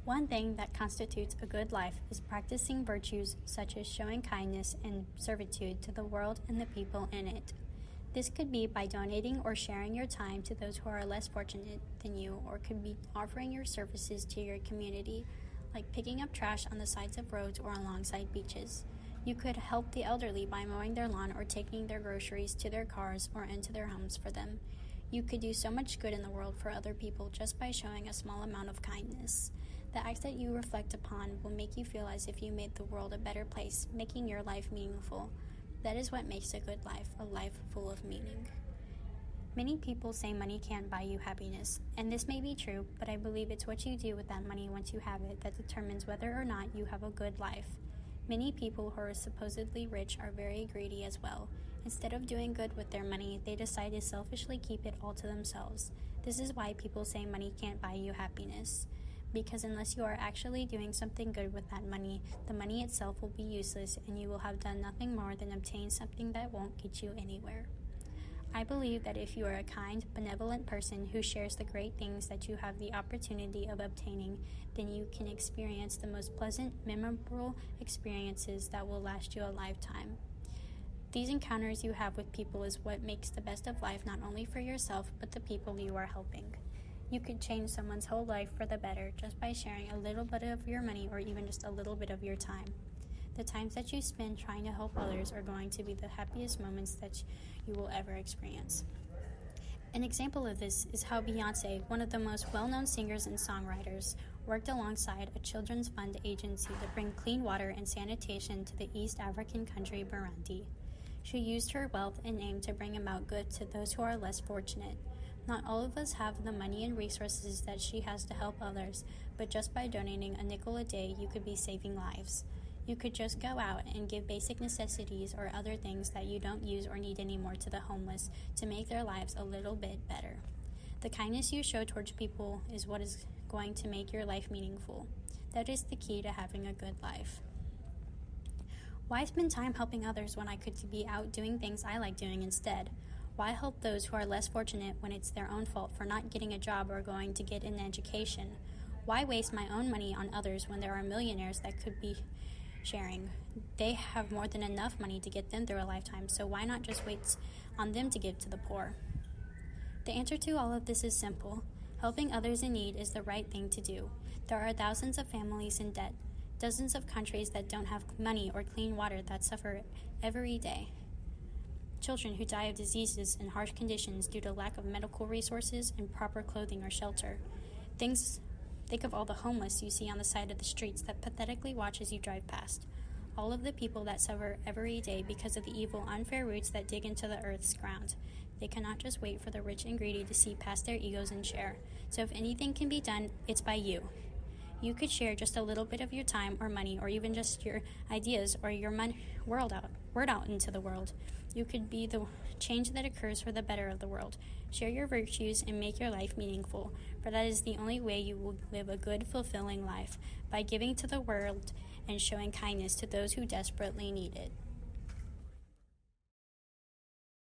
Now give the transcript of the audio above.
One thing that constitutes a good life is practicing virtues such as showing kindness and servitude to the world and the people in it. This could be by donating or sharing your time to those who are less fortunate than you, or could be offering your services to your community, like picking up trash on the sides of roads or alongside beaches. You could help the elderly by mowing their lawn or taking their groceries to their cars or into their homes for them. You could do so much good in the world for other people just by showing a small amount of kindness. The acts that you reflect upon will make you feel as if you made the world a better place, making your life meaningful. That is what makes a good life, a life full of meaning. Many people say money can't buy you happiness, and this may be true, but I believe it's what you do with that money once you have it that determines whether or not you have a good life. Many people who are supposedly rich are very greedy as well. Instead of doing good with their money, they decide to selfishly keep it all to themselves. This is why people say money can't buy you happiness. Because unless you are actually doing something good with that money, the money itself will be useless and you will have done nothing more than obtain something that won't get you anywhere. I believe that if you are a kind, benevolent person who shares the great things that you have the opportunity of obtaining, then you can experience the most pleasant, memorable experiences that will last you a lifetime. These encounters you have with people is what makes the best of life, not only for yourself, but the people you are helping. You could change someone's whole life for the better just by sharing a little bit of your money or even just a little bit of your time. The times that you spend trying to help others are going to be the happiest moments that you will ever experience. An example of this is how Beyoncé, one of the most well-known singers and songwriters, worked alongside a children's fund agency to bring clean water and sanitation to the East African country Burundi. She used her wealth and name to bring about good to those who are less fortunate. Not all of us have the money and resources that she has to help others, but just by donating a nickel a day, you could be saving lives. You could just go out and give basic necessities or other things that you don't use or need anymore to the homeless to make their lives a little bit better. The kindness you show towards people is what is going to make your life meaningful. That is the key to having a good life. Why spend time helping others when I could be out doing things I like doing instead? Why help those who are less fortunate when it's their own fault for not getting a job or going to get an education? Why waste my own money on others when there are millionaires that could be sharing? They have more than enough money to get them through a lifetime, so why not just wait on them to give to the poor? The answer to all of this is simple. Helping others in need is the right thing to do. There are thousands of families in debt, dozens of countries that don't have money or clean water that suffer every day. Children who die of diseases and harsh conditions due to lack of medical resources and proper clothing or shelter. Think of all the homeless you see on the side of the streets that pathetically watch as you drive past. All of the people that suffer every day because of the evil, unfair roots that dig into the earth's ground. They cannot just wait for the rich and greedy to see past their egos and share. So if anything can be done, it's by you. You could share just a little bit of your time or money, or even just your ideas or your word out into the world. You could be the change that occurs for the better of the world. Share your virtues and make your life meaningful, for that is the only way you will live a good, fulfilling life, by giving to the world and showing kindness to those who desperately need it.